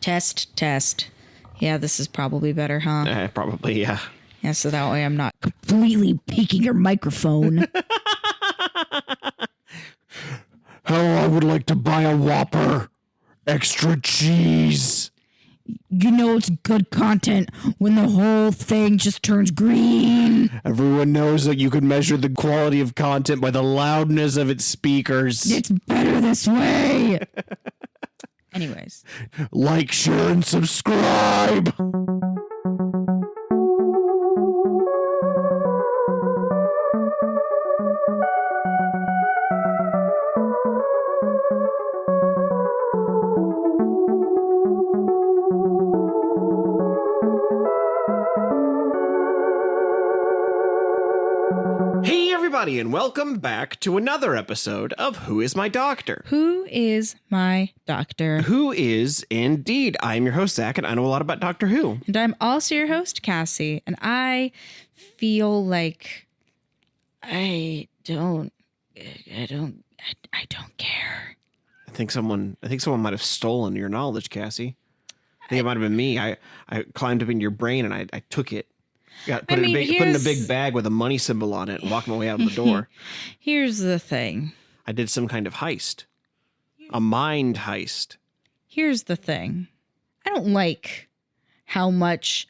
Test, test. Yeah, this is probably better, huh? Probably, yeah. Yeah, so that way I'm not completely peeking your microphone. Hello, I would like to buy a Whopper. Extra cheese. You know it's good content when the whole thing just turns green. Everyone knows that you can measure the quality of content by the loudness of its speakers. It's better this way. Anyways. Like, share, and subscribe. And welcome back to another episode of Who Is My Doctor? Who is my doctor? Who is indeed. I'm your host, Zach, and I know a lot about Doctor Who. And I'm also your host, Cassie, and I feel like I don't care. I think someone might have stolen your knowledge, Cassie. I think it might have been me. I climbed up in your brain and I took it. Put it in a big bag with a money symbol on it and walked my way out of the door. Here's the thing. I did some kind of heist. A mind heist. Here's the thing. I don't like how much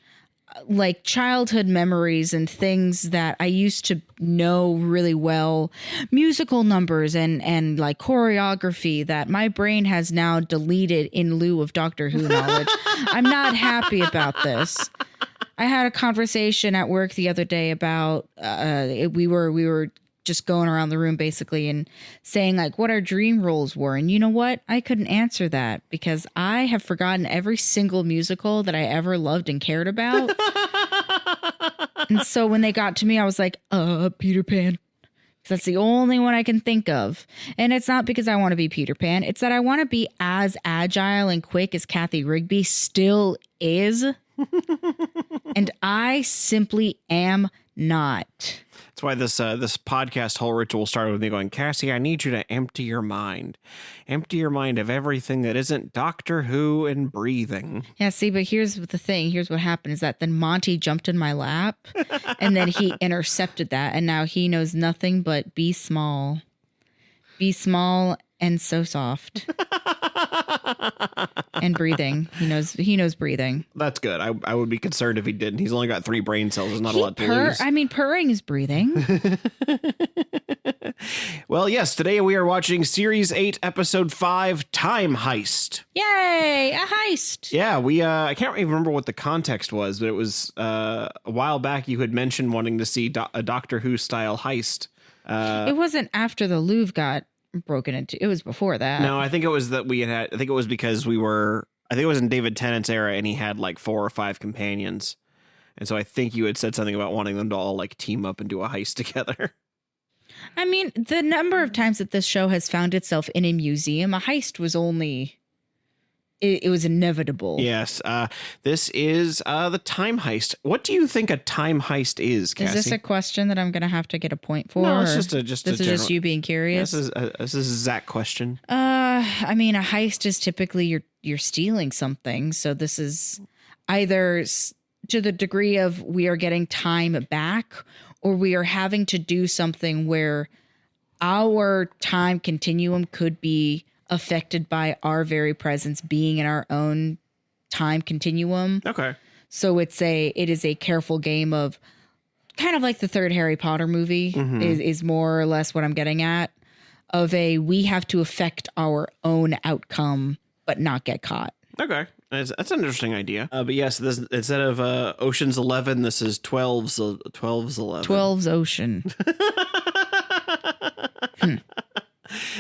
like childhood memories and things that I used to know really well, musical numbers and like choreography that my brain has now deleted in lieu of Doctor Who knowledge. I'm not happy about this. I had a conversation at work the other day about we were just going around the room basically and saying like what our dream roles were. And you know what? I couldn't answer that because I have forgotten every single musical that I ever loved and cared about. And so when they got to me, I was like, Peter Pan. That's the only one I can think of. And it's not because I want to be Peter Pan. It's that I want to be as agile and quick as Kathy Rigby still is. And I simply am not. That's why this podcast whole ritual started with me going, Cassie, I need you to empty your mind. Empty your mind of everything that isn't Doctor Who and breathing. Yeah, see, but here's the thing. Here's what happened is that then Monty jumped in my lap and then he intercepted that. And now he knows nothing but be small. Be small and so soft. And breathing. He knows breathing. That's good. I would be concerned if he didn't. He's only got 3 brain cells. There's not a lot to lose. I mean, purring is breathing. Well, yes, today we are watching Series 8, Episode 5, Time Heist. Yay, a heist. Yeah, I can't even remember what the context was, but it was a while back you had mentioned wanting to see a Doctor Who style heist. It wasn't after the Louvre got broken into. It was before that. No, I think it was that I think it was because I think it was in David Tennant's era and he had like 4 or 5 companions. And so I think you had said something about wanting them to all like team up and do a heist together. I mean, the number of times that this show has found itself in a museum, a heist was only... It was inevitable. Yes. This is the time heist. What do you think a time heist is, Cassie? Is this a question that I'm going to have to get a point for? No, it's just this is just you being curious. This is a Zach question. I mean, a heist is typically you're stealing something. So this is either to the degree of we are getting time back, or we are having to do something where our time continuum could be affected by our very presence being in our own time continuum. Okay. So it is a careful game of kind of like the third Harry Potter movie is more or less what I'm getting at, of we have to affect our own outcome but not get caught. Okay. That's an interesting idea. But yes, this, instead of Ocean's 11, this is 12's 11. 12's Ocean.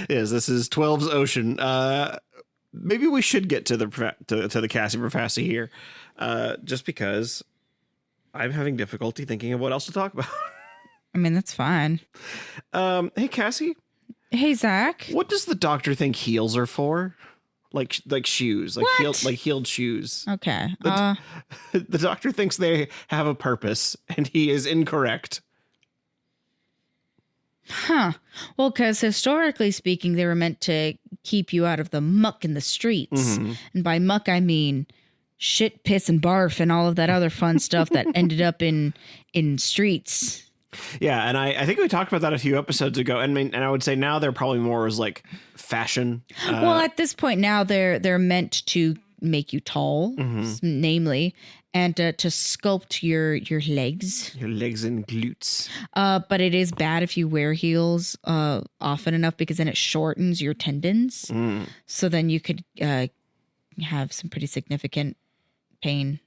Yes, this is 12's Ocean. Maybe we should get to the Cassie Professor here, just because I'm having difficulty thinking of what else to talk about. I mean, that's fine. Hey, Cassie. Hey, Zach. What does the doctor think heels are for? Like shoes, heeled shoes. Okay. The doctor thinks they have a purpose, and he is incorrect. Huh. Well, because historically speaking, they were meant to keep you out of the muck in the streets. Mm-hmm. And by muck, I mean shit, piss, and barf and all of that other fun stuff that ended up in streets. Yeah, and I think we talked about that a few episodes ago. And I would say now they're probably more as like fashion. Well, at this point now they're meant to make you tall, namely, and to sculpt your legs. Your legs and glutes. But it is bad if you wear heels often enough because then it shortens your tendons. So then you could have some pretty significant pain.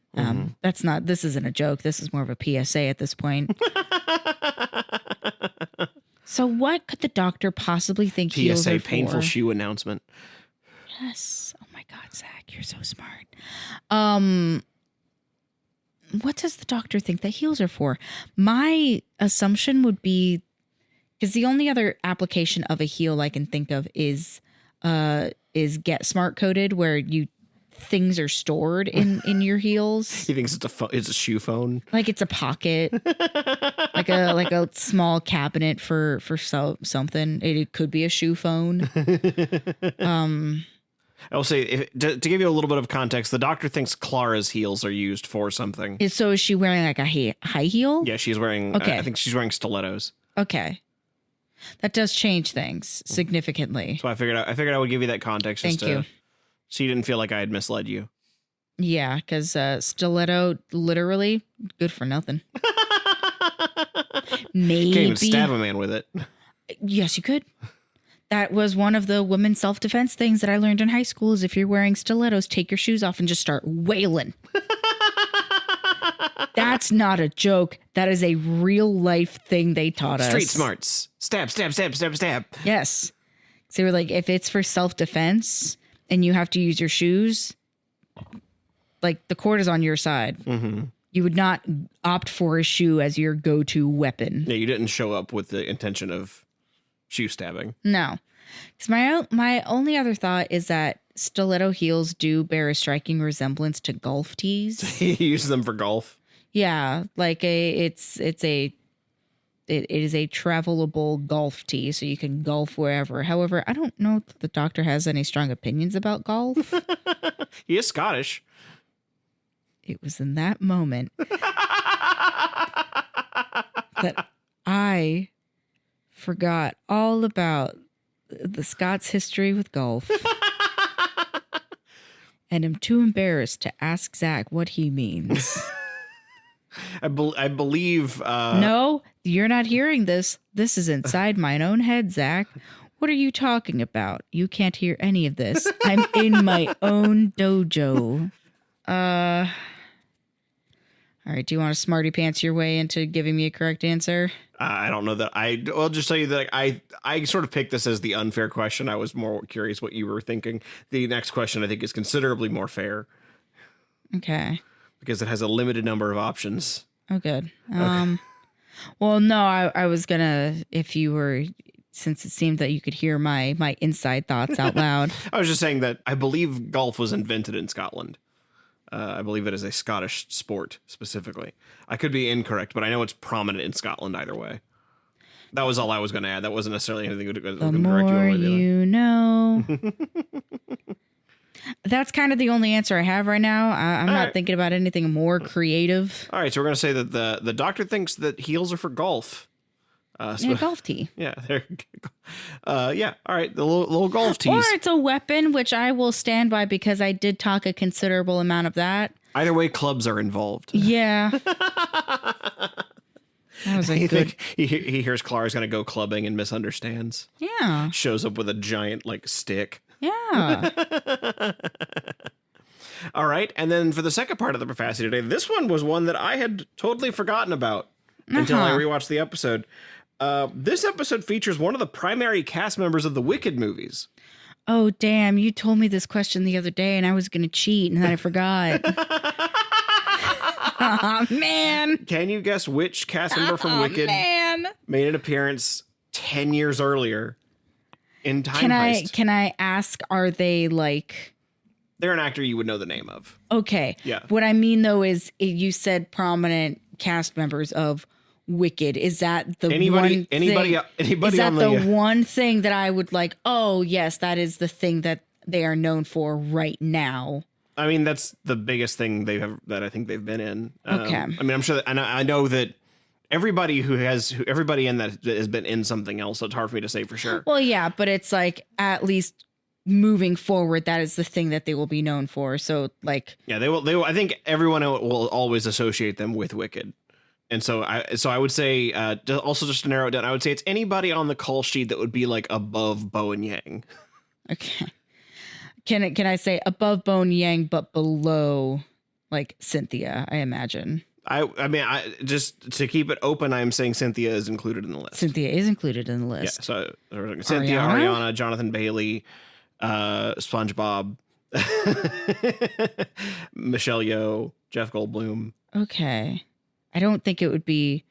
This isn't a joke. This is more of a PSA at this point. So what could the doctor possibly think heels are PSA, for? painful shoe announcement. Yes. Oh my God, Zach, you're so smart. What does the doctor think that heels are for? My assumption would be, because the only other application of a heel I can think of is Get Smart coded, where things are stored in your heels. He thinks it's a shoe phone. Like it's a pocket, like a small cabinet for something. It could be a shoe phone. I will say, to give you a little bit of context, the doctor thinks Clara's heels are used for something. So is she wearing like a high heel? Yeah, she's wearing. Okay. I think she's wearing stilettos. Okay, that does change things significantly. So I figured I would give you that context. Thank you. So you didn't feel like I had misled you. Yeah, because stiletto, literally, good for nothing. Maybe. Can't even stab a man with it. Yes, you could. That was one of the women's self-defense things that I learned in high school is if you're wearing stilettos, take your shoes off and just start wailing. That's not a joke. That is a real life thing they taught us. Street smarts. Stab, stab, stab, stab, stab. Yes. So they were like, if it's for self-defense and you have to use your shoes, like the cord is on your side. Mm-hmm. You would not opt for a shoe as your go-to weapon. Yeah, you didn't show up with the intention of shoe stabbing. No. Because my only other thought is that stiletto heels do bear a striking resemblance to golf tees. He uses them for golf. Yeah, like it is a travelable golf tee, so you can golf wherever. However, I don't know if the doctor has any strong opinions about golf. He is Scottish. It was in that moment that I forgot all about the Scots' history with golf. And am too embarrassed to ask Zach what he means. I believe... No, you're not hearing this. This is inside my own head, Zach. What are you talking about? You can't hear any of this. I'm in my own dojo. All right, do you want to smarty pants your way into giving me a correct answer? I don't know that I'll just tell you that I sort of picked this as the unfair question. I was more curious what you were thinking. The next question I think is considerably more fair. Okay. Because it has a limited number of options. Oh, good. Okay. Well, no, I was gonna, since it seemed that you could hear my inside thoughts out loud. I was just saying that I believe golf was invented in Scotland. I believe it is a Scottish sport specifically. I could be incorrect, but I know it's prominent in Scotland either way. That was all I was going to add. That wasn't necessarily anything that was going to direct you the more over you know. That's kind of the only answer I have right now. I'm not thinking about anything more creative. All right, so we're going to say that the doctor thinks that heels are for golf. A golf tee. Yeah, yeah. All right, the little golf tees. Or it's a weapon, which I will stand by because I did talk a considerable amount of that. Either way, clubs are involved. Yeah. That was a good. He hears Clara's going to go clubbing and misunderstands. Yeah. Shows up with a giant stick. Yeah. All right, and then for the second part of the Profassi today, this one was one that I had totally forgotten about until I rewatched the episode. This episode features one of the primary cast members of the Wicked movies. Oh, damn. You told me this question the other day and I was going to cheat and then I forgot. Oh, man. Can you guess which cast member from Wicked made an appearance 10 years earlier in Time Heist? Can I ask, are they They're an actor you would know the name of. Okay. Yeah. What I mean, though, is you said prominent cast members of Wicked? Is that the Anybody is that on the one thing that I would like, oh yes, that is the thing that they are known for right now? I mean, that's the biggest thing that I think they've been in. Okay. I mean, I'm sure that, and I know that everybody everybody in that has been in something else. So it's hard for me to say for sure. Well, yeah, but it's like at least moving forward, that is the thing that they will be known for. So like, yeah, they will. I think everyone will always associate them with Wicked. And so I would say, also just to narrow it down, I would say it's anybody on the call sheet that would be like above Bo and Yang. Okay. Can I say above Bo and Yang, but below like Cynthia, I imagine. I mean, just to keep it open, I'm saying Cynthia is included in the list. Cynthia is included in the list. Yeah, so Cynthia, Ariana, Jonathan Bailey, SpongeBob, Michelle Yeoh, Jeff Goldblum. Okay. I don't think it would be.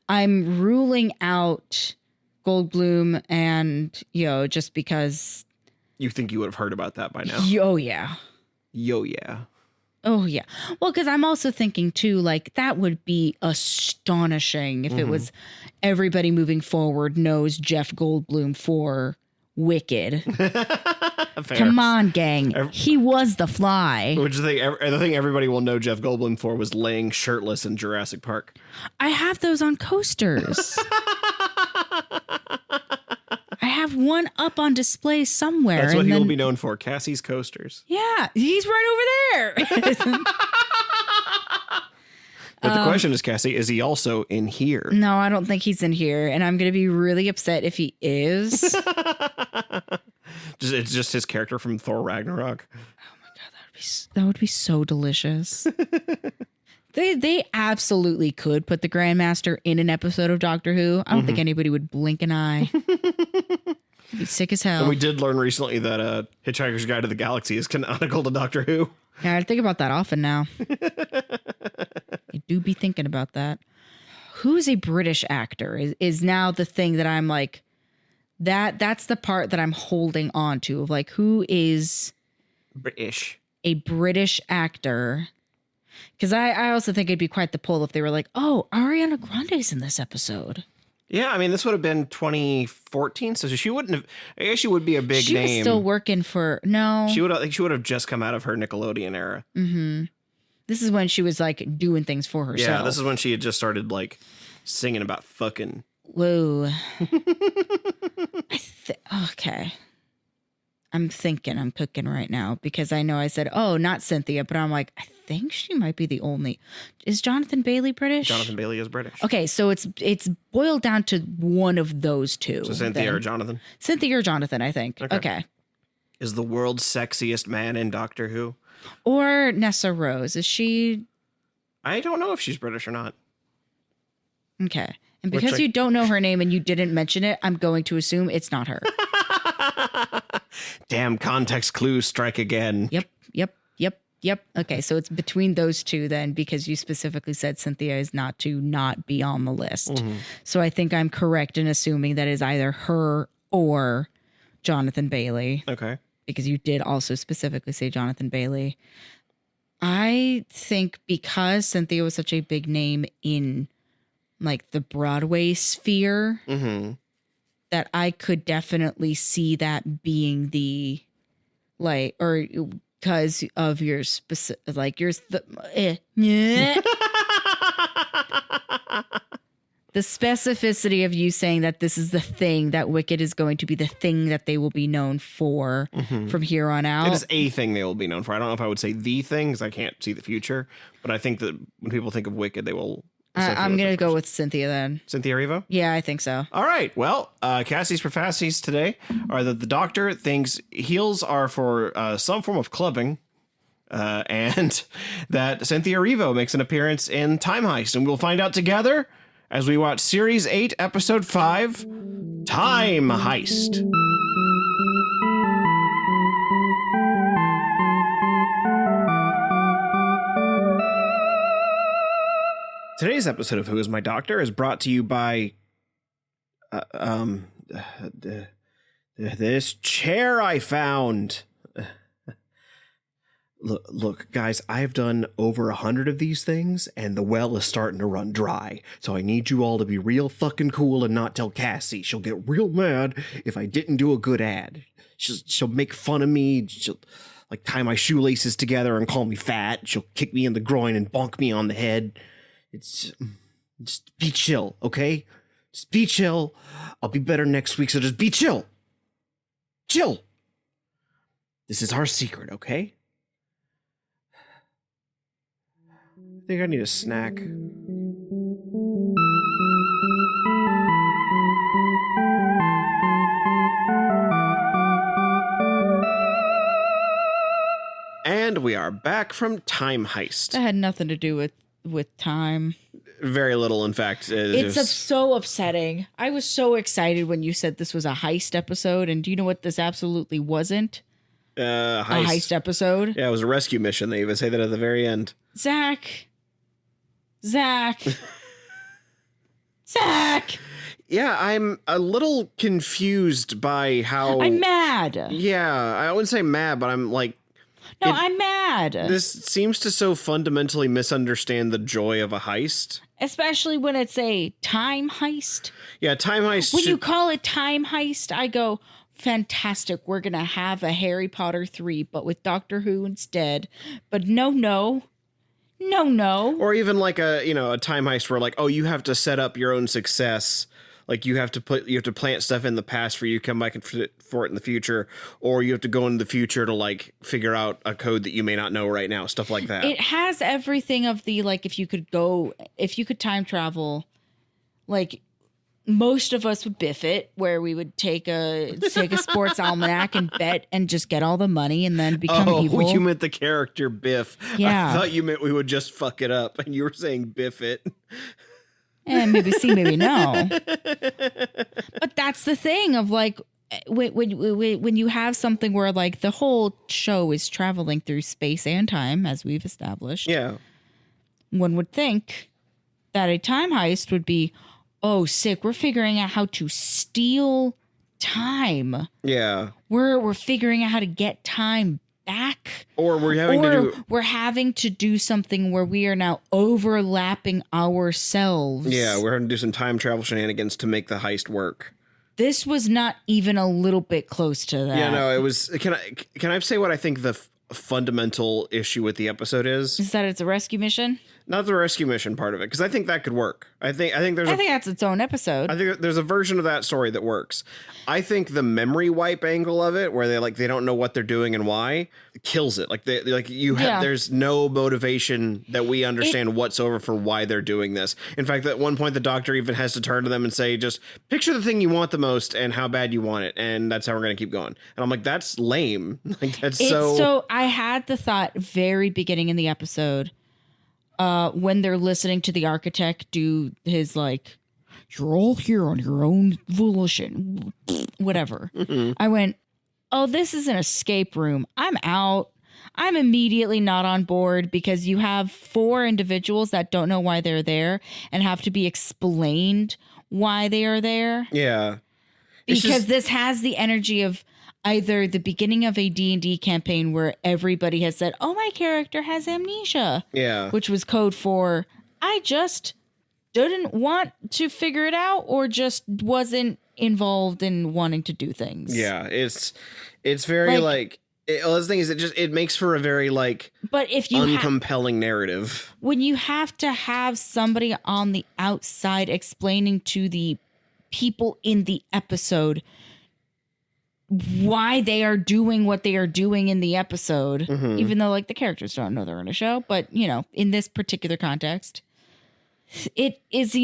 I'm ruling out Goldblum and Yeoh just because. You think you would have heard about that by now? Oh yeah. Yo yeah. Oh yeah. Well, because I'm also thinking too, like that would be astonishing if it was everybody moving forward knows Jeff Goldblum for Wicked. Come on, gang. He was the Fly. Which the thing everybody will know Jeff Goldblum for was laying shirtless in Jurassic Park. I have those on coasters. I have one up on display somewhere. That's what he will be known for, Cassie's Coasters. Yeah, he's right over there. But the question is, Cassie, is he also in here? No, I don't think he's in here. And I'm going to be really upset if he is. It's just his character from Thor Ragnarok. Oh my God, that would be so delicious. They absolutely could put the Grandmaster in an episode of Doctor Who. I don't think anybody would blink an eye. It'd be sick as hell. And we did learn recently that Hitchhiker's Guide to the Galaxy is canonical to Doctor Who. Yeah, I think about that often now. I do be thinking about that. Who is a British actor is now the thing that I'm like, that's the part that I'm holding on to of like, who is British? A British actor. Because I also think it'd be quite the pull if they were like, oh, Ariana Grande's in this episode. Yeah, I mean, this would have been 2014, so she wouldn't have. I guess she would be a big name. She was still working for no. She would. I think she would have just come out of her Nickelodeon era. Mm-hmm. This is when she was like doing things for herself. Yeah, this is when she had just started like singing about fucking. Whoa. Okay. I'm cooking right now because I know I said, oh, not Cynthia, but I'm like, I think she might be the only. Is Jonathan Bailey British? Jonathan Bailey is British. Okay, so it's boiled down to one of those two. So Cynthia or Jonathan? Cynthia or Jonathan, I think. Okay. Is the world's sexiest man in Doctor Who? Or Nessa Rose. Is she? I don't know if she's British or not. Okay. And because you don't know her name and you didn't mention it, I'm going to assume it's not her. Damn, context clues strike again. Yep. Okay, so it's between those two then because you specifically said Cynthia is not be on the list. Mm-hmm. So I think I'm correct in assuming that is either her or Jonathan Bailey. Okay. Because you did also specifically say Jonathan Bailey. I think because Cynthia was such a big name in like the Broadway sphere, that I could definitely see that being the like, or because of your specific, like yours, the specificity of you saying that this is the thing that Wicked is going to be the thing that they will be known for from here on out. It is a thing they will be known for. I don't know if I would say the thing because I can't see the future, but I think that when people think of Wicked, they will. I'm going to go with Cynthia then. Cynthia Erivo? Yeah, I think so. All right. Well, Cassie's profacities today are that the Doctor thinks heels are for some form of clubbing, and that Cynthia Erivo makes an appearance in Time Heist. And we'll find out together as we watch Series 8, Episode 5, Time Heist. Today's episode of Who Is My Doctor is brought to you by this chair I found. Look, guys, I've done over 100 of these things, and the well is starting to run dry. So I need you all to be real fucking cool and not tell Cassie. She'll get real mad if I didn't do a good ad. She'll make fun of me. She'll like tie my shoelaces together and call me fat. She'll kick me in the groin and bonk me on the head. It's just be chill, okay? Just be chill. I'll be better next week, so just be chill. Chill. This is our secret, okay? I think I need a snack. And we are back from Time Heist. That had nothing to do with time. Very little, in fact. It's so upsetting. I was so excited when you said this was a heist episode, and do you know what this absolutely wasn't? Heist. A heist episode? Yeah, it was a rescue mission. They even say that at the very end. Zach. Yeah, I'm a little confused by how... I'm mad. Yeah, I wouldn't say mad, but I'm like... No, I'm mad. This seems to so fundamentally misunderstand the joy of a heist. Especially when it's a time heist. Yeah, time heist... When you call it time heist, I go, fantastic, we're going to have a Harry Potter 3, but with Doctor Who instead. But no. Or even like a time heist where like, oh, you have to set up your own success. Like you have to plant stuff in the past for you to come back and for it in the future, or you have to go into the future to like figure out a code that you may not know right now, stuff like that. It has everything of the, like, if you could time travel, like most of us would biff it, where we would take a sports almanac and bet and just get all the money and then become evil. Oh, you meant the character Biff. Yeah. I thought you meant we would just fuck it up, and you were saying biff it. And maybe see, maybe no. But that's the thing of like, when you have something where like the whole show is traveling through space and time, as we've established. Yeah. One would think that a time heist would be, oh, sick, we're figuring out how to steal time. Yeah. We're figuring out how to get time back. Or we're having to do something where we are now overlapping ourselves. Yeah, we're having to do some time travel shenanigans to make the heist work. This was not even a little bit close to that. Yeah, no, it was. Can I say what I think the fundamental issue with the episode is? Is that it's a rescue mission? Not the rescue mission part of it, because I think that could work. I think that's its own episode. I think there's a version of that story that works. I think the memory wipe angle of it, where they don't know what they're doing and why, kills it. Like there's no motivation that we understand whatsoever for why they're doing this. In fact, at one point the doctor even has to turn to them and say, just picture the thing you want the most and how bad you want it, and that's how we're going to keep going. And I'm like, that's lame. Like so I had the thought very beginning in the episode, when they're listening to the architect do his like, you're all here on your own volition, whatever. Mm-hmm. I went, oh, this is an escape room. I'm out. I'm immediately not on board, because you have 4 individuals that don't know why they're there and have to be explained why they are there. Yeah. Because this has the energy of either the beginning of a D&D campaign where everybody has said, oh, my character has amnesia. Yeah. Which was code for, I just didn't want to figure it out, or just wasn't involved in wanting to do things. Yeah. It's very the thing is, it makes for a very but if you uncompelling narrative. When you have to have somebody on the outside explaining to the people in the episode why they are doing what they are doing in the episode, even though the characters don't know they're in a show, but in this particular context, it is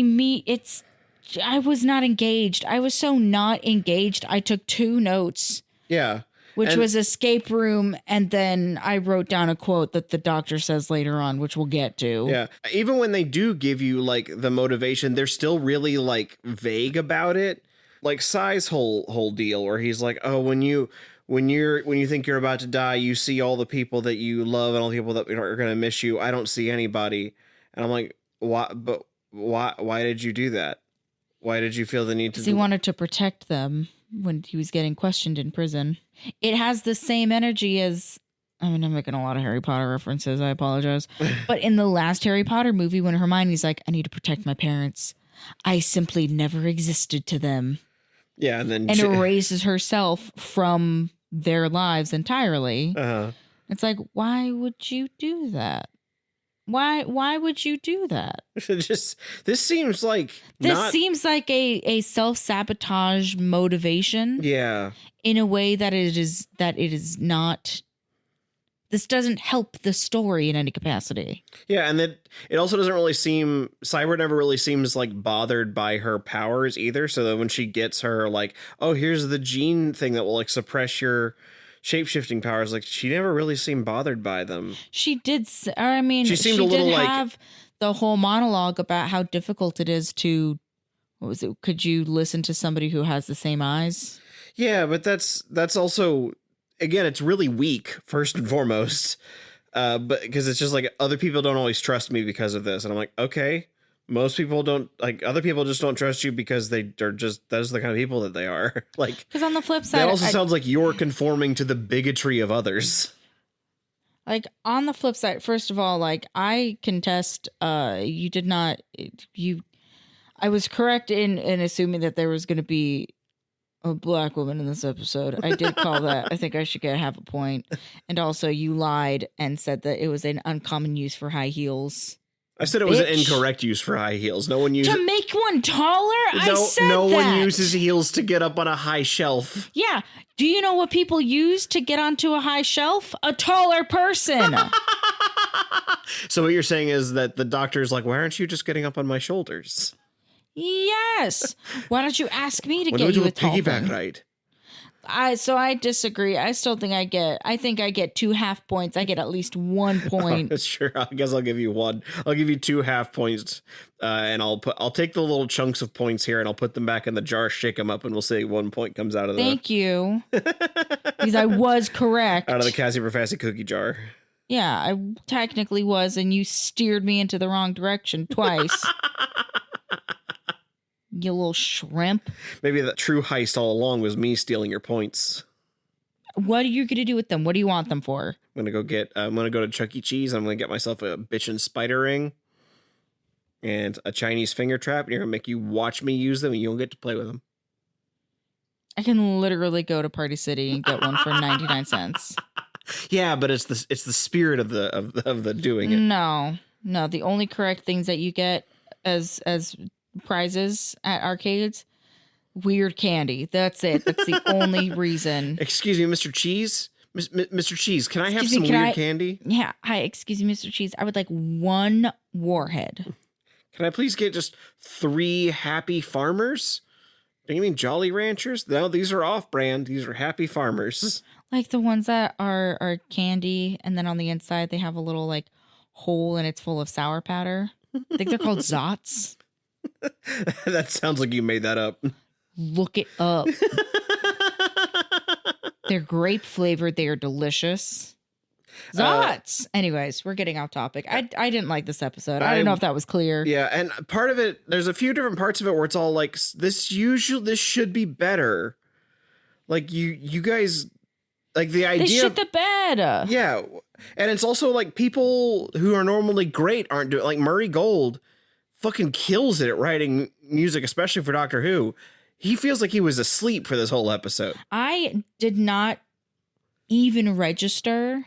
I was not engaged. I was so not engaged. I took 2 notes. Yeah. Which was escape room, and then I wrote down a quote that the doctor says later on, which we'll get to. Yeah. Even when they do give you the motivation, they're still really vague about it. Like Sai's whole deal, where he's like, oh, when you think you're about to die, you see all the people that you love and all the people that are going to miss you. I don't see anybody. And I'm like, why? But why did you do that? Why did you feel the need to? Because he wanted to protect them when he was getting questioned in prison. It has the same energy as I mean, I'm making a lot of Harry Potter references. I apologize. But in the last Harry Potter movie, when Hermione's like, I need to protect my parents, I simply never existed to them. Yeah, and then erases herself from their lives entirely. It's like, why would you do that? Why would you do that? This seems like a self-sabotage motivation. Yeah. In a way that it is not. This doesn't help the story in any capacity. Yeah, and that it also doesn't really seem Cyber never really seems like bothered by her powers either. So that when she gets her like, oh, here's the gene thing that will like suppress your shape-shifting powers, like she never really seemed bothered by them. She did. I mean, she seemed a little like have the whole monologue about how difficult it is to. What was it? Could you listen to somebody who has the same eyes? Yeah, but that's also. Again, it's really weak, first and foremost, but because it's just like other people don't always trust me because of this. And I'm like, okay, most people don't like other people just don't trust you because they're just that's the kind of people that they are. Like, because on the flip side, that also sounds like you're conforming to the bigotry of others. Like on the flip side, first of all, like I contest, you did not, I was correct in assuming that there was going to be a black woman in this episode. I did call that. I think I should get half a point. And also you lied and said that it was an uncommon use for high heels. I said it was an incorrect use for high heels. No one uses to make one taller. I said no that. one uses heels to get up on a high shelf. Yeah. Do you know what people use to get onto a high shelf? A taller person. So what you're saying is that the doctor's like, why aren't you just getting up on my shoulders? Yes. Why don't you ask me to get you a piggyback ride? So I disagree. I still think I get 2 half points. I get at least 1 point. Oh, sure. I guess I'll give you 1. I'll give you 2 half points. And I'll take the little chunks of points here and I'll put them back in the jar, shake them up, and we'll see 1 point comes out of Thank you. Because I was correct. Out of the Cassie Profassi cookie jar. Yeah, I technically was, and you steered me into the wrong direction twice. You little shrimp. Maybe the true heist all along was me stealing your points. What are you going to do with them? What do you want them for? I'm going to go to Chuck E. Cheese. I'm going to get myself a bitchin' spider ring and a Chinese finger trap. And you're going to make you watch me use them and you don't get to play with them. I can literally go to Party City and get one for 99 cents. Yeah, but it's the spirit of the doing it. No. The only correct things that you get as prizes at arcades, weird candy. That's it. That's the only reason. Excuse me, Mr. Cheese? Mr. Cheese, can I have some weird candy? Yeah. Hi, excuse me, Mr. Cheese. I would like 1 warhead. Can I please get just 3 happy farmers? Do you mean Jolly Ranchers? No, these are off-brand. These are happy farmers. Like the ones that are candy, and then on the inside they have a little like hole and it's full of sour powder. I think they're called Zots. That sounds like you made that up. Look it up. They're grape flavored. They are delicious. Zots. Anyways, we're getting off topic. I didn't like this episode. I don't know if that was clear. Yeah, and part of it, there's a few different parts of it where it's all like this should be better. Like you guys, like the idea. They shit the bed. Yeah, and it's also like people who are normally great aren't doing. Like Murray Gold fucking kills it at writing music, especially for Doctor Who. He feels like he was asleep for this whole episode. I did not even register.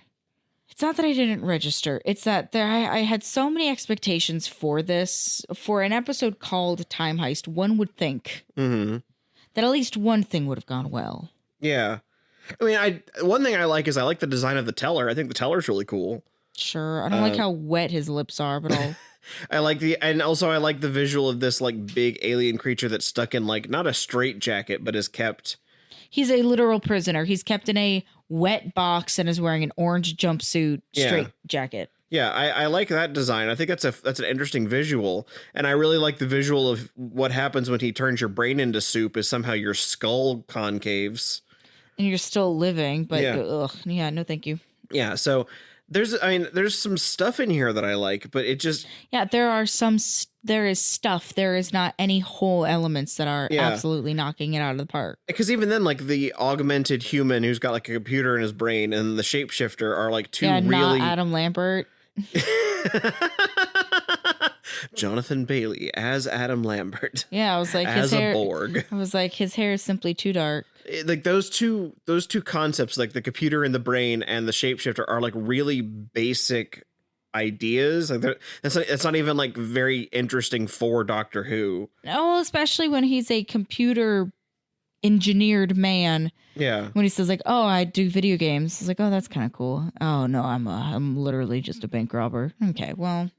It's not that I didn't register. It's that I had so many expectations for this. For an episode called Time Heist, one would think that at least one thing would have gone well. Yeah. I mean, one thing I like is I like the design of the teller. I think the teller's really cool. Sure. I don't like how wet his lips are, but I'll... I like the visual of this like big alien creature that's stuck in like not a straight jacket, but is kept. He's a literal prisoner. He's kept in a wet box and is wearing an orange jumpsuit straight jacket. Yeah, I like that design. I think that's an interesting visual, and I really like the visual of what happens when he turns your brain into soup. Is somehow your skull concaves, and you're still living. But no, thank you. Yeah, so. There's some stuff in here that I like, but it just... Yeah, there are some there is stuff. There is not any whole elements that are absolutely knocking it out of the park. Because even then, like the augmented human who's got like a computer in his brain and the shapeshifter are like two really... not Adam Lambert. Jonathan Bailey as Adam Lambert. Yeah, I was like, as a Borg. I was like, his hair is simply too dark. Like those two concepts, like the computer in the brain and the shapeshifter, are like really basic ideas. Like it's not even like very interesting for Doctor Who. Oh, especially when he's a computer engineered man. Yeah. When he says like, "Oh, I do video games," it's like, "Oh, that's kind of cool." Oh no, I'm literally just a bank robber. Okay, well,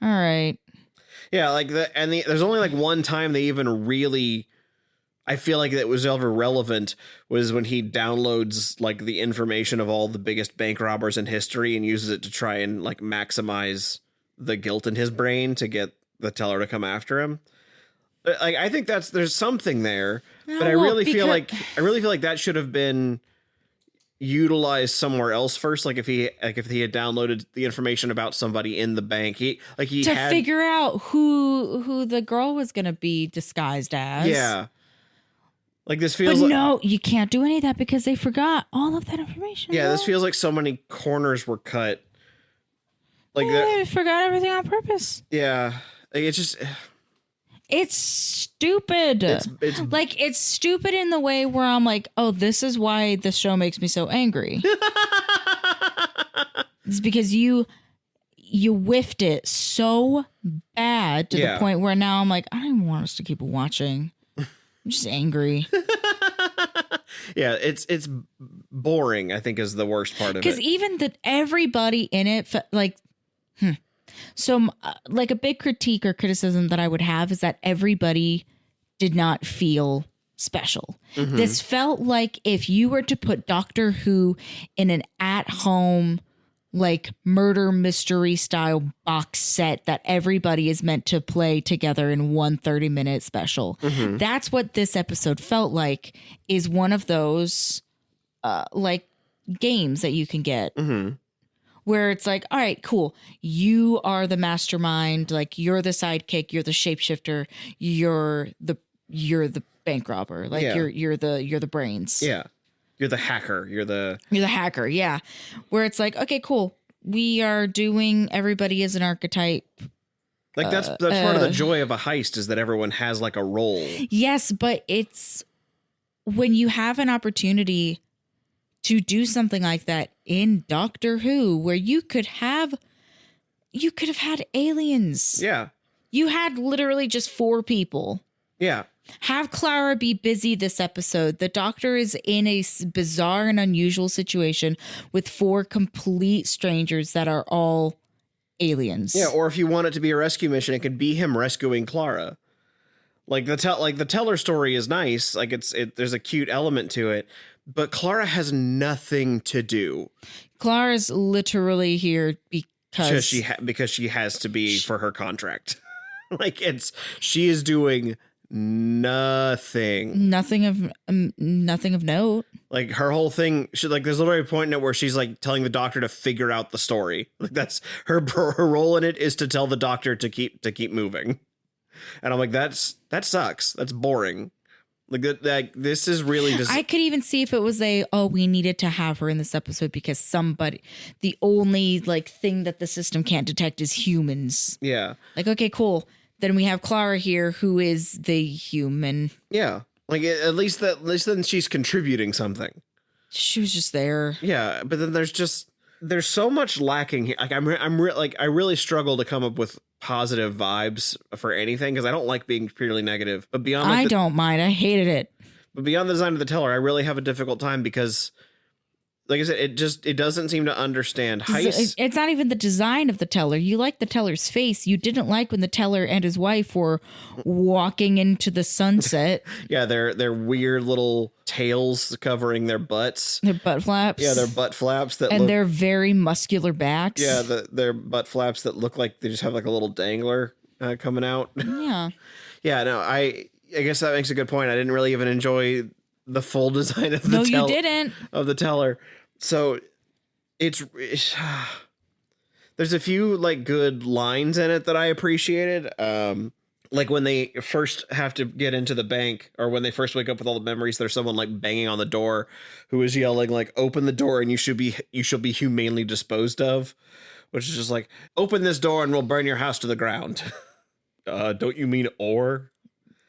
all right. Yeah, like there's only like one time they even really, I feel like it was ever relevant, was when he downloads like the information of all the biggest bank robbers in history and uses it to try and like maximize the guilt in his brain to get the teller to come after him. Like, I think there's something there, but I really feel like that should have been utilized somewhere else first. Like if he had downloaded the information about somebody in the bank, he had figure out who the girl was going to be disguised as. Yeah. Like this feels but no, you can't do any of that because they forgot all of that information. Yeah, this feels like so many corners were cut. Like they forgot everything on purpose. Yeah. Like it's just... It's stupid. It's stupid in the way where I'm like, oh, this is why this show makes me so angry. It's because you whiffed it so bad to the point where now I'm like, I don't even want us to keep watching. I'm just angry. Yeah, it's boring, I think, is the worst part of it. Because even everybody in it, So, like, a big critique or criticism that I would have is that everybody did not feel special. Mm-hmm. This felt like if you were to put Doctor Who in an at-home, like, murder mystery style box set that everybody is meant to play together in one 30-minute special. Mm-hmm. That's what this episode felt like, is one of those, like, games that you can get. Mm-hmm. Where it's like, all right, cool. You are the mastermind. Like, you're the sidekick. You're the shapeshifter. You're the bank robber. Like, you're the brains. Yeah, you're the hacker. You're the hacker. Yeah, where it's like, okay, cool. We are doing. Everybody is an archetype. Like that's part of the joy of a heist, is that everyone has like a role. Yes, but it's when you have an opportunity to do something like that in Doctor Who, where you could have had aliens. Yeah. You had literally just 4 people. Yeah. Have Clara be busy this episode. The Doctor is in a bizarre and unusual situation with 4 complete strangers that are all aliens. Yeah, or if you want it to be a rescue mission, it could be him rescuing Clara. Like the teller story is nice. Like there's a cute element to it. But Clara has nothing to do. Clara's literally here because she has to be for her contract. Like she is doing nothing. Nothing of note. Like her whole thing, there's literally a point in it where she's like telling the Doctor to figure out the story. Like that's her role in it, is to tell the Doctor to keep moving. And I'm like, that sucks. That's boring. Like this is really just... I could even see if it was we needed to have her in this episode because the only like thing that the system can't detect is humans. Yeah. Like, okay, cool. Then we have Clara here, who is the human. Yeah. Like at least then she's contributing something. She was just there. Yeah, but then there's so much lacking here. Like I really struggle to come up with positive vibes for anything because I don't like being purely negative. But beyond, I don't mind. I hated it. But beyond the design of the teller, I really have a difficult time because, like I said, it doesn't seem to understand Heist. It's not even the design of the teller. You like the teller's face. You didn't like when the teller and his wife were walking into the sunset. Yeah, their weird little tails covering their butts. Their butt flaps. Yeah, their butt flaps their very muscular backs. Yeah, their butt flaps that look like they just have like a little dangler coming out. Yeah. Yeah, no, I guess that makes a good point. I didn't really even enjoy the full design of the you didn't. Of the teller. So it's There's a few like good lines in it that I appreciated. Like when they first have to get into the bank, or when they first wake up with all the memories, there's someone like banging on the door who is yelling like, "Open the door and you shall be humanely disposed of," which is just like, "Open this door and we'll burn your house to the ground." Don't you mean or?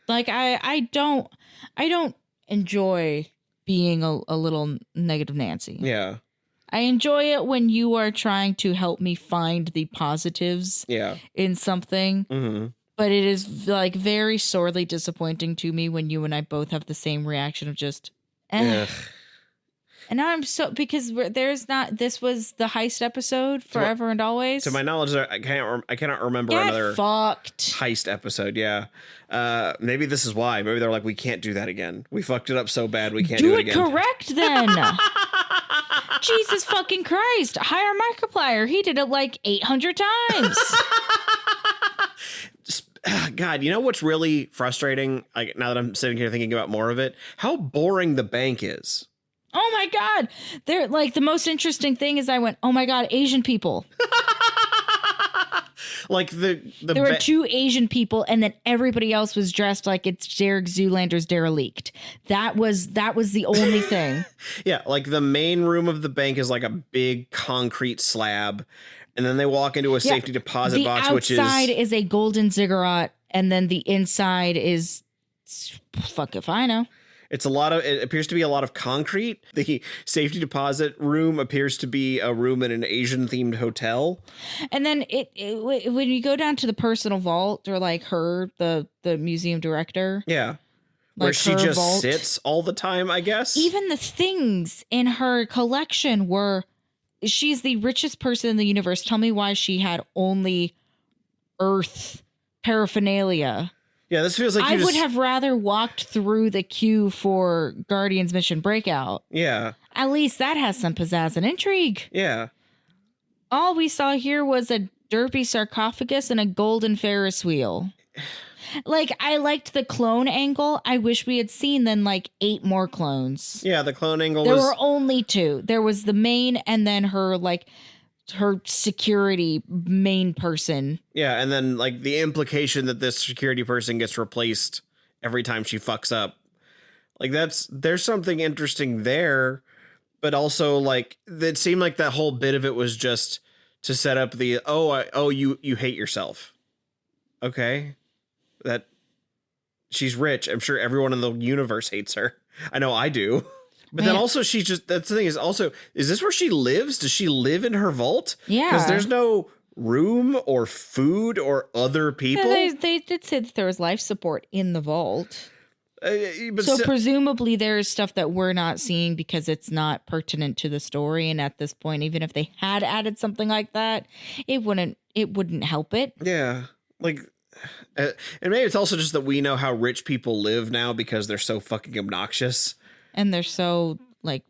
Like I don't enjoy being a little negative Nancy. Yeah. I enjoy it when you are trying to help me find the positives in something. Mm-hmm. But it is like very sorely disappointing to me when you and I both have the same reaction of just, eh. And now I'm so, because this was the Heist episode forever and always. To my knowledge, I cannot remember another Heist episode. Yeah. Maybe this is why. Maybe they're like, we can't do that again. We fucked it up so bad. We can't do it again. Do it correct then. Jesus fucking Christ. Hire Markiplier. He did it like 800 times. God, you know what's really frustrating? Like, now that I'm sitting here thinking about more of it, how boring the bank is. Oh my God. They're like, the most interesting thing is I went, oh my God, Asian people. Like there were 2 Asian people, and then everybody else was dressed like it's Derek Zoolander's Derelict. That was the only thing. Yeah, like the main room of the bank is like a big concrete slab, and then they walk into a safety deposit box, which is... The outside is a golden ziggurat, and then the inside is... Fuck if I know. It appears to be a lot of concrete. The safety deposit room appears to be a room in an Asian themed hotel. And then when you go down to the personal vault, or like the museum director. Yeah. Where she just sits all the time, I guess. Even the things in her collection were, she's the richest person in the universe. Tell me why she had only Earth paraphernalia. Yeah, this feels like I would have rather walked through the queue for Guardians Mission Breakout. Yeah. At least that has some pizzazz and intrigue. Yeah. All we saw here was a derpy sarcophagus and a golden Ferris wheel. Like, I liked the clone angle. I wish we had seen then like 8 more clones. Yeah, the clone angle There were only 2. There was the main and then her security main person. Yeah, and then like the implication that this security person gets replaced every time she fucks up. Like there's something interesting there, but also like it seemed like that whole bit of it was just to set up the you hate yourself. Okay. That she's rich. I'm sure everyone in the universe hates her. I know I do. But then also that's the thing is also, is this where she lives? Does she live in her vault? Yeah. Because there's no room or food or other people. Yeah, they did say that there was life support in the vault. So presumably there's stuff that we're not seeing because it's not pertinent to the story. And at this point, even if they had added something like that, it wouldn't help it. Yeah. Like, and maybe it's also just that we know how rich people live now because they're so fucking obnoxious. And they're so, like,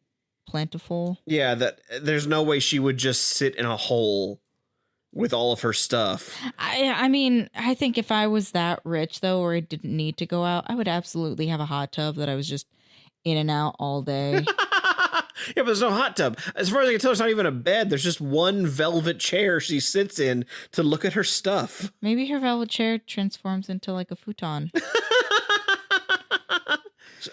plentiful. Yeah, that there's no way she would just sit in a hole with all of her stuff. I mean, I think if I was that rich, though, or I didn't need to go out, I would absolutely have a hot tub that I was just in and out all day. Yeah, but there's no hot tub. As far as I can tell, there's not even a bed. There's just one velvet chair she sits in to look at her stuff. Maybe her velvet chair transforms into, like, a futon.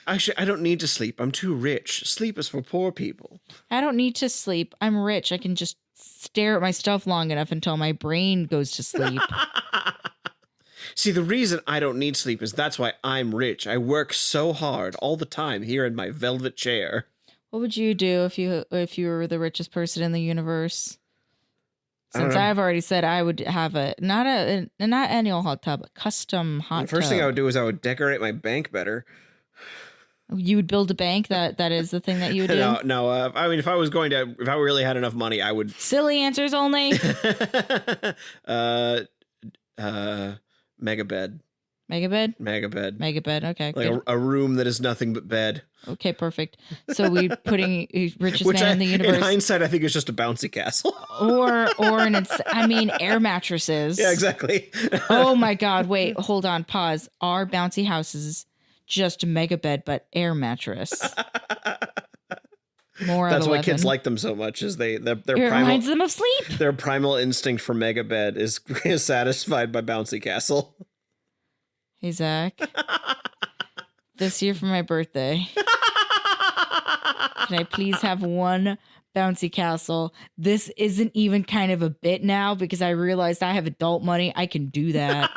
Actually, I don't need to sleep. I'm too rich. Sleep is for poor people. I don't need to sleep. I'm rich. I can just stare at my stuff long enough until my brain goes to sleep. See, the reason I don't need sleep is that's why I'm rich. I work so hard all the time here in my velvet chair. What would you do if you were the richest person in the universe? Since I've already said I would have not annual hot tub, a custom hot tub. The first thing I would do is I would decorate my bank better. You would build a bank? That is the thing that you would do? No. I mean, if I really had enough money, I would. Silly answers only. Mega bed. Okay. Like a room that is nothing but bed. Okay, perfect. So we're putting richest man in the universe. In hindsight, I think it's just a bouncy castle. or air mattresses. Yeah, exactly. Oh my God! Wait, hold on. Pause. Our bouncy houses just mega bed, but air mattress. More That's at why 11. kids like them so much. Is their It primal reminds them of sleep. their primal instinct for mega bed is satisfied by bouncy castle. Hey, Zach. This year for my birthday, can I please have one bouncy castle? This isn't even kind of a bit now because I realized I have adult money. I can do that.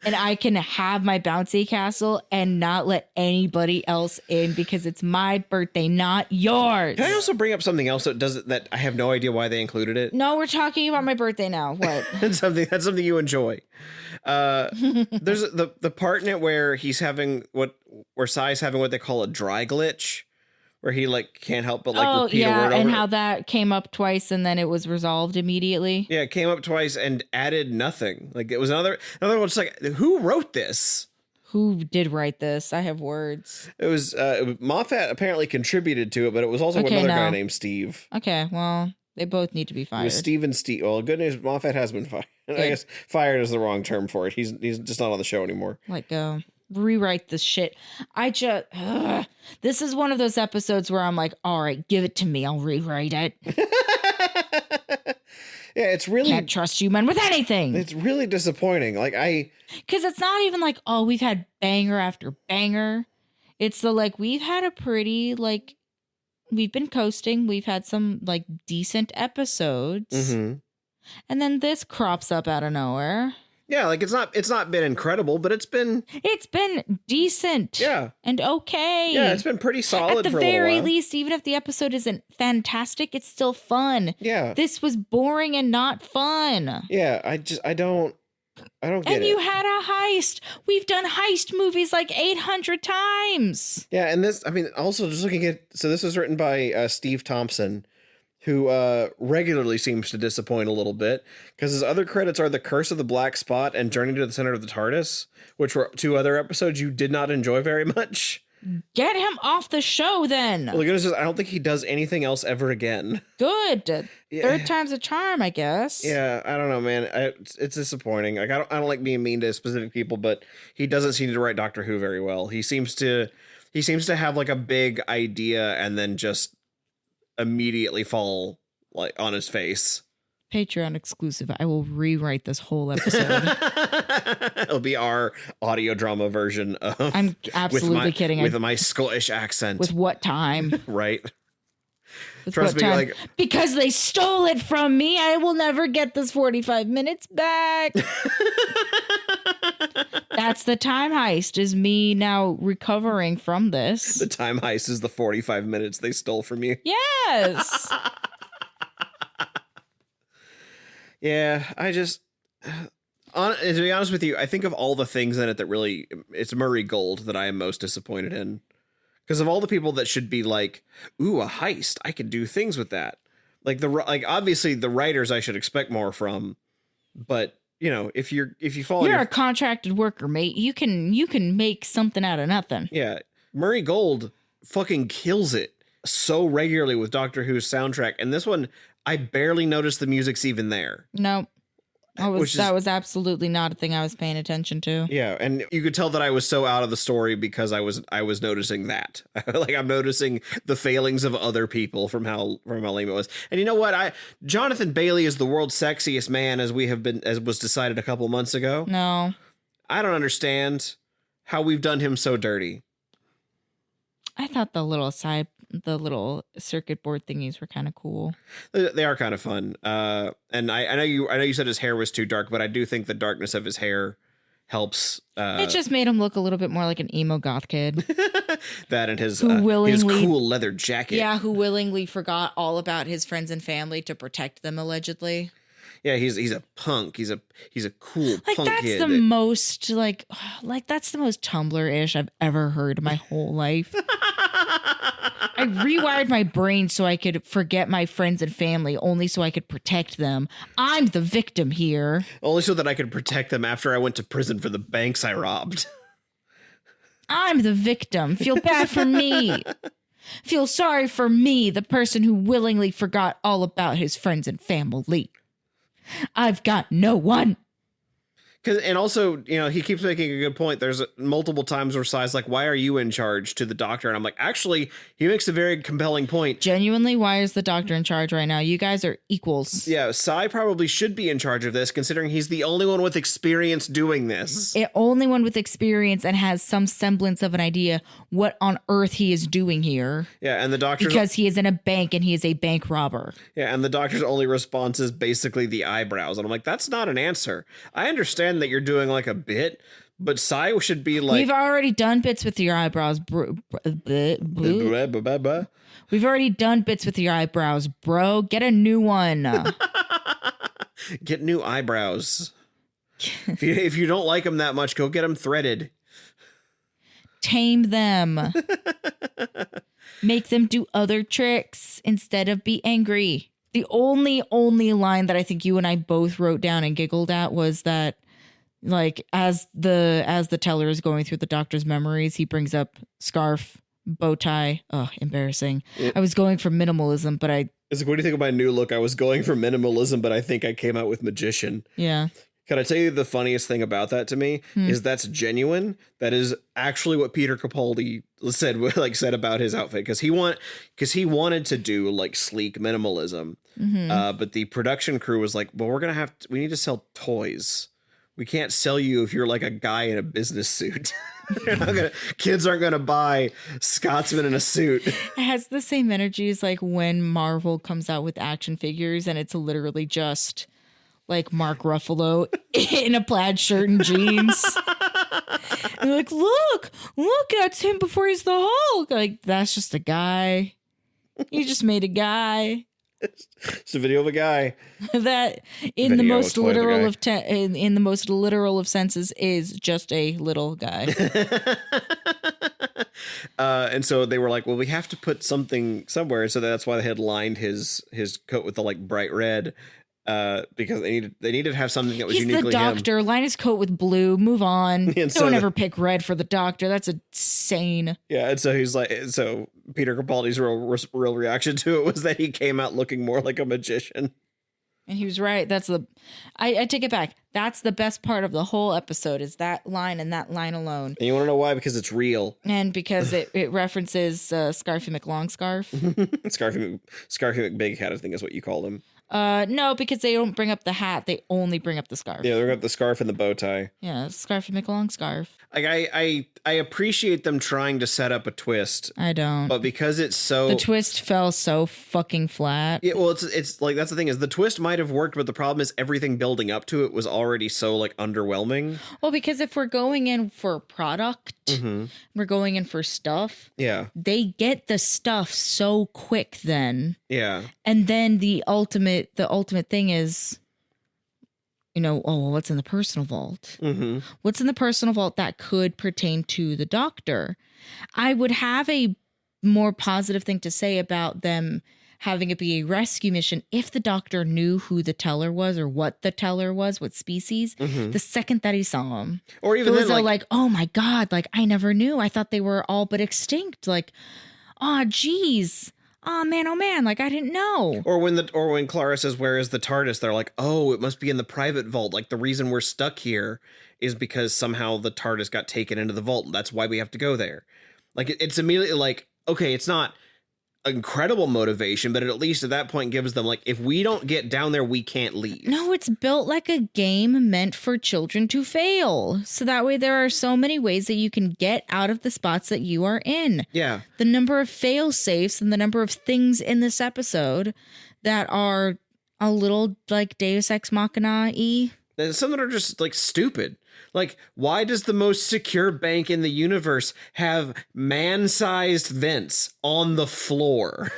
And I can have my bouncy castle and not let anybody else in because it's my birthday, not yours. Can I also bring up something else that I have no idea why they included it? No, we're talking about my birthday now. What? That's something you enjoy. There's the part in it where Sai's having what they call a dry glitch, where he like can't help but like repeat a word over. And how that came up twice and then it was resolved immediately. Yeah, it came up twice and added nothing. Like it was another one. It's like, who wrote this? Who did write this? I have words. It was Moffat apparently contributed to it, but it was also another guy named Steve. Okay, well, they both need to be fired. It was Steve and Steve. Well, good news, Moffat has been fired. Good. I guess fired is the wrong term for it. He's just not on the show anymore. Let go. Rewrite this shit. This is one of those episodes where I'm like, all right, give it to me. I'll rewrite it. Yeah, it's really can't trust you men with anything. It's really disappointing. Because it's not even like, oh, we've had banger after banger. It's we've had a pretty we've been coasting. We've had some decent episodes, and then this crops up out of nowhere. Yeah, it's not been incredible, but it's been decent. Yeah. And okay. Yeah, it's been pretty solid at the for a little very while. least, even if the episode isn't fantastic, it's still fun. Yeah. This was boring and not fun. Yeah, I don't get it. And you had a heist. We've done heist movies 800 times. Yeah, and this, also just looking at, so this was written by Steve Thompson, who regularly seems to disappoint a little bit, because his other credits are The Curse of the Black Spot and Journey to the Center of the TARDIS, which were two other episodes you did not enjoy very much. Get him off the show then. Well, the goodness is, I don't think he does anything else ever again. Good. Yeah. Third time's a charm, I guess. Yeah, I don't know, man. It's disappointing. I don't like being mean to specific people, but he doesn't seem to write Doctor Who very well. He seems to have a big idea and then just immediately fall on his face. Patreon exclusive. I will rewrite this whole episode. It'll be our audio drama version of I'm absolutely kidding. With my Scottish accent. With what time? Right. With Trust what me, time? Because they stole it from me. I will never get this 45 minutes back. That's the time heist, is me now recovering from this. The time heist is the 45 minutes they stole from you. Yes. Yeah, to be honest with you, I think of all the things in it that really, it's Murray Gold that I am most disappointed in. Because of all the people that should be ooh, a heist, I could do things with that. Obviously the writers I should expect more from, but if you fall, you're a contracted worker, mate. You can make something out of nothing. Yeah, Murray Gold fucking kills it so regularly with Doctor Who's soundtrack, and this one I barely noticed the music's even there. No. That was absolutely not a thing I was paying attention to. Yeah, and you could tell that I was so out of the story because I was noticing that. I'm noticing the failings of other people from how lame it was. And you know what? Jonathan Bailey is the world's sexiest man, as was decided a couple months ago. No. I don't understand how we've done him so dirty. I thought the little circuit board thingies were kind of cool. They are kind of fun. And I know you said his hair was too dark, but I do think the darkness of his hair helps. It just made him look a little bit more like an emo goth kid. That and his cool leather jacket. Yeah, who willingly forgot all about his friends and family to protect them, allegedly. Yeah, he's a punk. He's a cool punk kid. That's the most that's the most Tumblr-ish I've ever heard in my whole life. I rewired my brain so I could forget my friends and family, only so I could protect them. I'm the victim here. Only so that I could protect them after I went to prison for the banks I robbed. I'm the victim. Feel bad for me. Feel sorry for me, the person who willingly forgot all about his friends and family. I've got no one. And also, he keeps making a good point. There's multiple times where Sai's like, why are you in charge to the doctor? And I'm like, actually, he makes a very compelling point. Genuinely, why is the doctor in charge right now? You guys are equals. Yeah, Sai probably should be in charge of this, considering he's the only one with experience doing this. The only one with experience and has some semblance of an idea what on earth he is doing here. Yeah, and the doctor... Because he is in a bank and he is a bank robber. Yeah, and the doctor's only response is basically the eyebrows. And I'm like, that's not an answer. I understand that you're doing like a bit, but Sai should be like... We've already done bits with your eyebrows. We've already done bits with your eyebrows, bro. Get a new one. Get new eyebrows. If you don't like them that much, go get them threaded. Tame them. Make them do other tricks instead of be angry. The only line that I think you and I both wrote down and giggled at was that, like, as the teller is going through the doctor's memories, he brings up scarf, bow tie. Oh, embarrassing. I was going for minimalism, but it's like, what do you think of my new look? I was going for minimalism, but I think I came out with magician. Yeah. Can I tell you the funniest thing about that to me is that's genuine. That is actually what Peter Capaldi said about his outfit, because he wanted to do like sleek minimalism, but the production crew was like, "Well, we need to sell toys. We can't sell you if you're like a guy in a business suit. Kids aren't gonna buy Scotsman in a suit." It has the same energy as like when Marvel comes out with action figures, and it's literally just like Mark Ruffalo in a plaid shirt and jeans. And like, look, that's him before he's the Hulk. Like, that's just a guy. You just made a guy. It's a video of a guy that in the most literal of senses is just a little guy. And so they were like, well, we have to put something somewhere. So that's why they had lined his coat with the like bright red. Because they needed to have something that was uniquely him. He's the doctor. Line his coat with blue. Move on. And Don't ever pick red for the doctor. That's insane. Yeah, and so he's like, so Peter Capaldi's real reaction to it was that he came out looking more like a magician. And he was right. I take it back. That's the best part of the whole episode is that line and that line alone. And you want to know why? Because it's real. And because it references Scarfy McLongscarf. Scarfy McBig Hat, I think is what you called him. No, because they don't bring up the hat. They only bring up the scarf. Yeah, they bring up the scarf and the bow tie. Yeah, Scarfy McLongscarf. Like I appreciate them trying to set up a twist. I don't. But because it's so... The twist fell so fucking flat. Yeah, well, it's like, that's the thing is the twist might have worked, but the problem is everything building up to it was already so like underwhelming. Well, because if we're going in for product, we're going in for stuff. Yeah. They get the stuff so quick then. Yeah. And then the ultimate thing is, what's in the personal vault? Mm-hmm. What's in the personal vault that could pertain to the doctor? I would have a more positive thing to say about them having it be a rescue mission if the doctor knew who the teller was or what the teller was, what species, the second that he saw him. Or even then, like, oh my God, like I never knew. I thought they were all but extinct. Like, oh, geez. Oh man, like I didn't know. Or when Clara says, "Where is the TARDIS?" They're like, "Oh, it must be in the private vault. Like the reason we're stuck here is because somehow the TARDIS got taken into the vault. That's why we have to go there." Like it's immediately like, okay, it's not incredible motivation, but it at least at that point gives them like, if we don't get down there, we can't leave. No, it's built like a game meant for children to fail. So that way there are so many ways that you can get out of the spots that you are in. Yeah. The number of fail safes and the number of things in this episode that are a little like Deus Ex Machina-y. Some that are just like stupid. Like, why does the most secure bank in the universe have man-sized vents on the floor?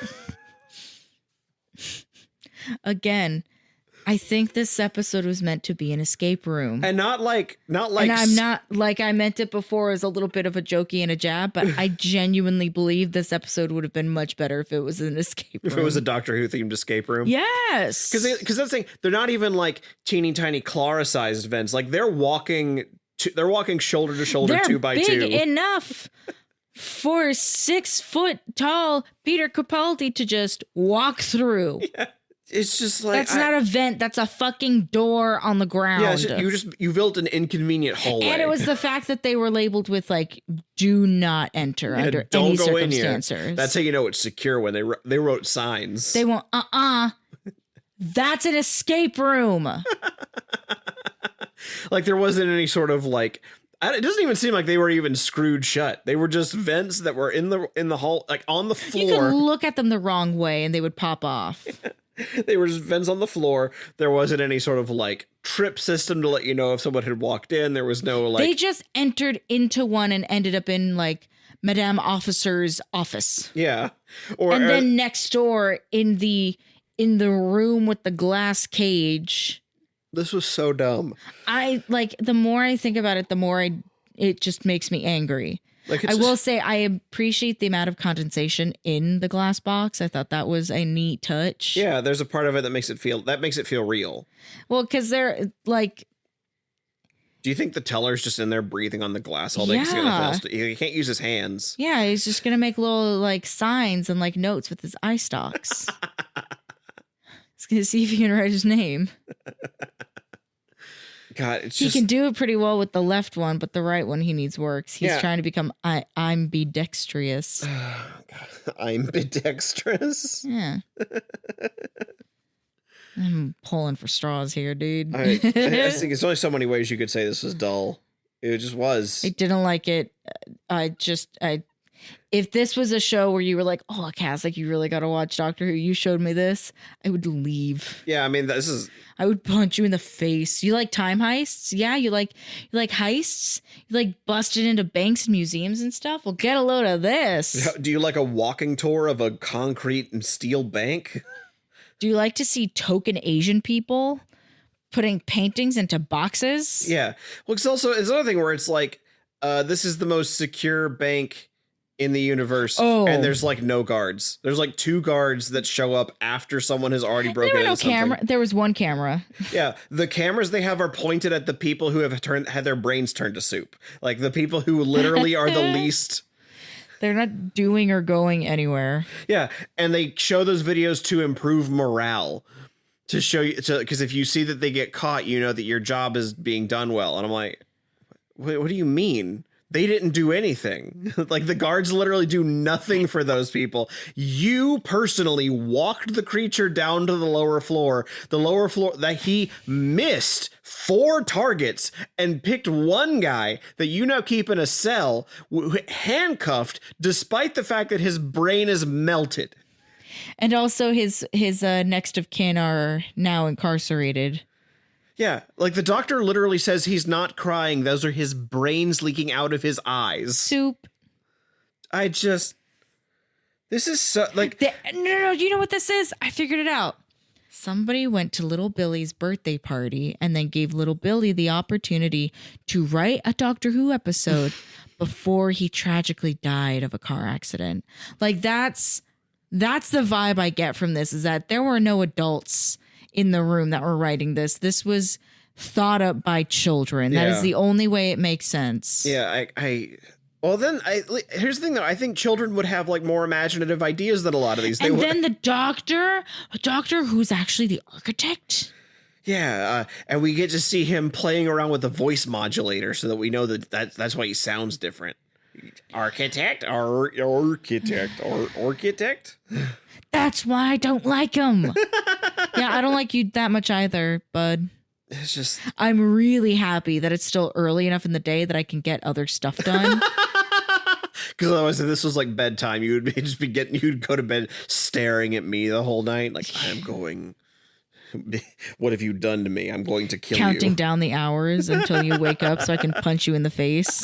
Again, I think this episode was meant to be an escape room. And not like. And I'm not like I meant it before as a little bit of a jokey and a jab, but I genuinely believe this episode would have been much better if it was an escape room. If it was a Doctor Who themed escape room. Yes. Because that's the thing. They're not even like teeny tiny Clara-sized vents. Like they're walking shoulder to shoulder, they're 2 by 2. Big enough for 6 foot tall Peter Capaldi to just walk through. Yeah. It's just like that's not a vent. That's a fucking door on the ground. Yeah, you built an inconvenient hallway. And it was the fact that they were labeled with like, "Do not enter under any circumstances." That's how you know it's secure when they wrote signs. They won't. That's an escape room. Like there wasn't any sort of like. It doesn't even seem like they were even screwed shut. They were just vents that were in the hall, like on the floor. You could look at them the wrong way and they would pop off. They were just vents on the floor. There wasn't any sort of like trip system to let you know if someone had walked in. There was no like. They just entered into one and ended up in like Madame Officer's office. Yeah. Then next door in the room with the glass cage. This was so dumb. The more I think about it, the more it just makes me angry. I will say I appreciate the amount of condensation in the glass box. I thought that was a neat touch. Yeah, there's a part of it that makes it feel real. Well, because they're like. Do you think the teller's just in there breathing on the glass all day? Yeah. He can't use his hands. Yeah, he's just gonna make little like signs and like notes with his eye stalks. He's gonna see if he can write his name. God, he can do it pretty well with the left one, but the right one he needs works. He's trying to become I'm ambidextrous. I'm ambidextrous. Yeah. I'm pulling for straws here, dude. I think there's only so many ways you could say this was dull. It just was. I didn't like it. If this was a show where you were like, "Oh, Cass, like you really got to watch Doctor Who," you showed me this, I would leave. Yeah, I mean, I would punch you in the face. You like time heists? Yeah, you like heists? You like busted into banks and museums and stuff? Well, get a load of this. Do you like a walking tour of a concrete and steel bank? Do you like to see token Asian people putting paintings into boxes? Yeah. Well, it's another thing where it's like, this is the most secure bank in the universe, and there's like no guards. There's like 2 guards that show up after someone has already broken into something. Camera. There was one camera. Yeah, the cameras they have are pointed at the people who have had their brains turned to soup. Like the people who literally are the least. They're not doing or going anywhere. Yeah, and they show those videos to improve morale. To show you, because if you see that they get caught, you know that your job is being done well. And I'm like, what do you mean? They didn't do anything. Like the guards literally do nothing for those people. You personally walked the creature down to the lower floor that he missed 4 targets and picked one guy that you now keep in a cell handcuffed, despite the fact that his brain is melted. And also his next of kin are now incarcerated. Yeah, like the doctor literally says he's not crying. Those are his brains leaking out of his eyes. Soup. This is so like. No, you know what this is? I figured it out. Somebody went to little Billy's birthday party and then gave little Billy the opportunity to write a Doctor Who episode before he tragically died of a car accident. Like that's the vibe I get from this, is that there were no adults in the room that were writing this. This was thought up by children. That is the only way it makes sense. Yeah, here's the thing though. I think children would have like more imaginative ideas than a lot of these. Then the doctor, who's actually the architect. Yeah, and we get to see him playing around with the voice modulator so that we know that's why he sounds different. Architect. That's why I don't like him. Yeah, I don't like you that much either, bud. It's just, I'm really happy that it's still early enough in the day that I can get other stuff done. Because otherwise, if this was like bedtime, you'd go to bed staring at me the whole night. Like, I'm going. What have you done to me? I'm going to kill you. Counting down the hours until you wake up so I can punch you in the face.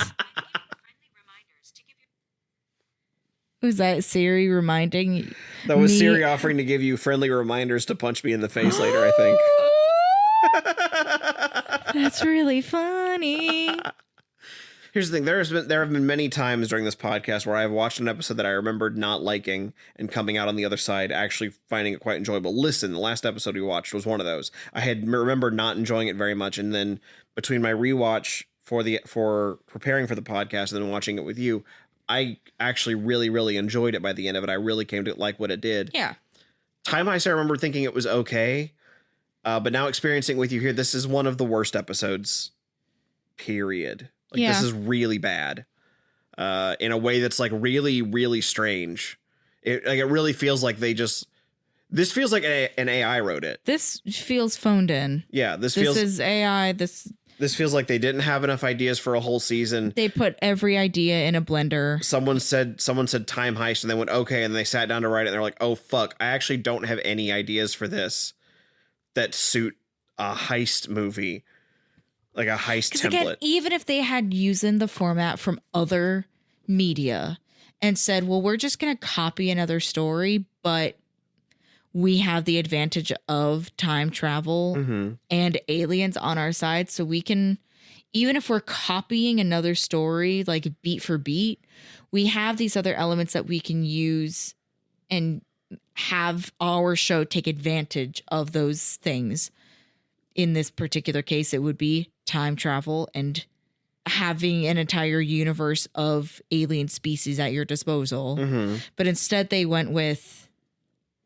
Was that Siri reminding? That was Siri offering to give you friendly reminders to punch me in the face later, I think. That's really funny. Here's the thing. There have been many times during this podcast where I've watched an episode that I remembered not liking and coming out on the other side actually finding it quite enjoyable. Listen, the last episode we watched was one of those. I had remembered not enjoying it very much, and then between my rewatch for preparing for the podcast and then watching it with you, I actually really, really enjoyed it by the end of it. I really came to like what it did. Yeah. Time Heist, I remember thinking it was okay. But now experiencing it with you here, this is one of the worst episodes, period. Like, Yeah. this is really bad. In a way that's like really, really strange. It really feels like this feels like an AI wrote it. This feels phoned in. Yeah, this is AI. This feels like they didn't have enough ideas for a whole season. They put every idea in a blender. Someone said Time Heist and they went, okay, and they sat down to write it and they're like, oh fuck, I actually don't have any ideas for this that suit a heist movie. Like a heist template. Again, even if they had used the format from other media and said, well, we're just going to copy another story, but we have the advantage of time travel and aliens on our side. So we can, even if we're copying another story, like beat for beat, we have these other elements that we can use and have our show take advantage of those things. In this particular case, it would be time travel and having an entire universe of alien species at your disposal. But instead they went with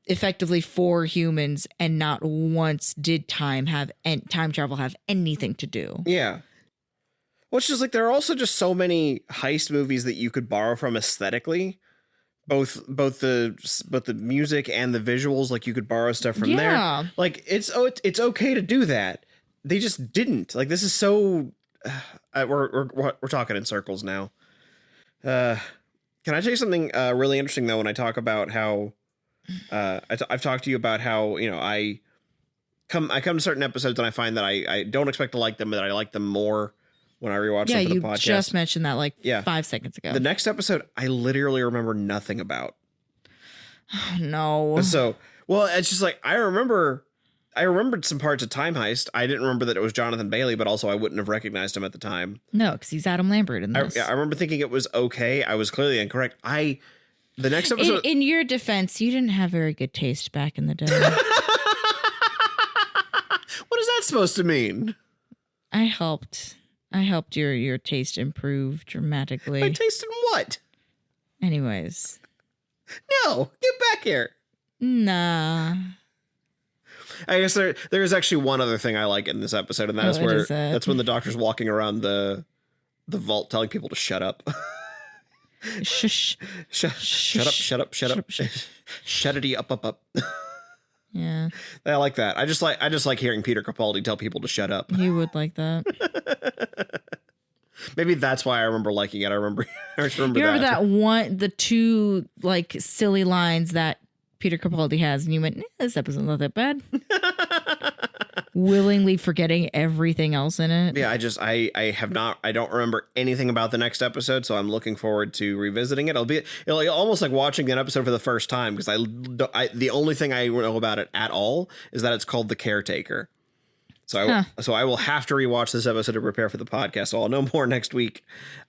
effectively 4 humans, and not once did time travel have anything to do. Yeah. Well, it's just like there are also just so many heist movies that you could borrow from aesthetically. Both the music and the visuals, like you could borrow stuff from there. Like it's okay to do that. They just didn't. Like, this is so we're talking in circles now. Can I tell you something really interesting though? When I talk about how I've talked to you about how, you know, I come to certain episodes and I find that I don't expect to like them, but I like them more when I rewatch them for the podcast. Yeah, you just mentioned that like 5 seconds ago. The next episode, I literally remember nothing about. Oh, no. So, well, it's just like I remembered some parts of Time Heist. I didn't remember that it was Jonathan Bailey, but also I wouldn't have recognized him at the time. No, because he's Adam Lambert in this. I remember thinking it was okay. I was clearly incorrect. The next episode. In your defense, you didn't have very good taste back in the day. What is that supposed to mean? I helped your taste improve dramatically. My taste in what? Anyways. No, get back here. Nah. I guess there is actually one other thing I like in this episode, and that's that's when the doctor's walking around the vault telling people to shut up. Shush. Shut up. Shut-itty up. Yeah. I like that. I just like hearing Peter Capaldi tell people to shut up. You would like that. Maybe that's why I remember liking it. I just remember you remember that one, the 2 like silly lines that Peter Capaldi has, and you went, this episode's not that bad. Willingly forgetting everything else in it. Yeah, I don't remember anything about the next episode, so I'm looking forward to revisiting it. It'll almost like watching an episode for the first time, because the only thing I know about it at all is that it's called The Caretaker. So I will have to rewatch this episode to prepare for the podcast. So I'll know more next week.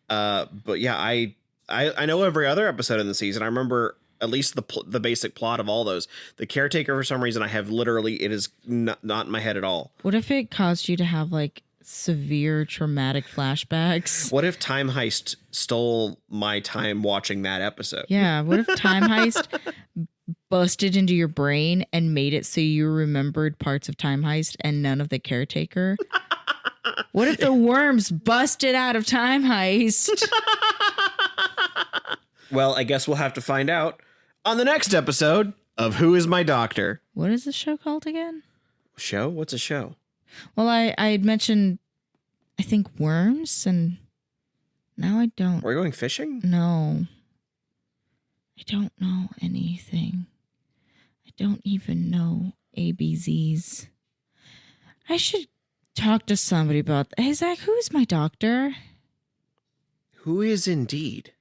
But yeah, I know every other episode in the season. I remember at least the basic plot of all those. The Caretaker, for some reason, it is not in my head at all. What if it caused you to have like severe traumatic flashbacks? What if Time Heist stole my time watching that episode? Yeah. What if Time Heist busted into your brain and made it so you remembered parts of Time Heist and none of The Caretaker? What if the worms busted out of Time Heist? Well, I guess we'll have to find out on the next episode of Who Is My Doctor? What is the show called again? Show? What's a show? Well, I had mentioned, I think, worms, and now I don't. We're going fishing? No. I don't know anything. I don't even know ABZs. I should talk to somebody about that. Hey, Zach, who is my doctor? Who is indeed?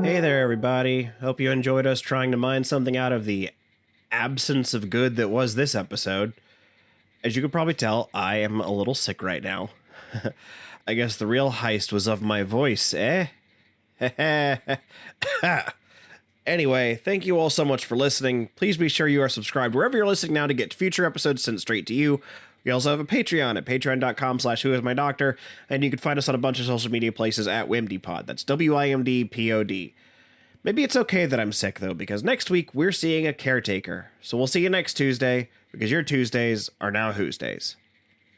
Hey there, everybody. Hope you enjoyed us trying to mine something out of the absence of good that was this episode. As you could probably tell, I am a little sick right now. I guess the real heist was of my voice, eh? Anyway, thank you all so much for listening. Please be sure you are subscribed wherever you're listening now to get future episodes sent straight to you. We also have a Patreon at patreon.com/whoismydoctor, and you can find us on a bunch of social media places at WimDpod. That's WIMDPOD. Maybe it's okay that I'm sick, though, because next week we're seeing a caretaker. So we'll see you next Tuesday, because your Tuesdays are now Who's Days.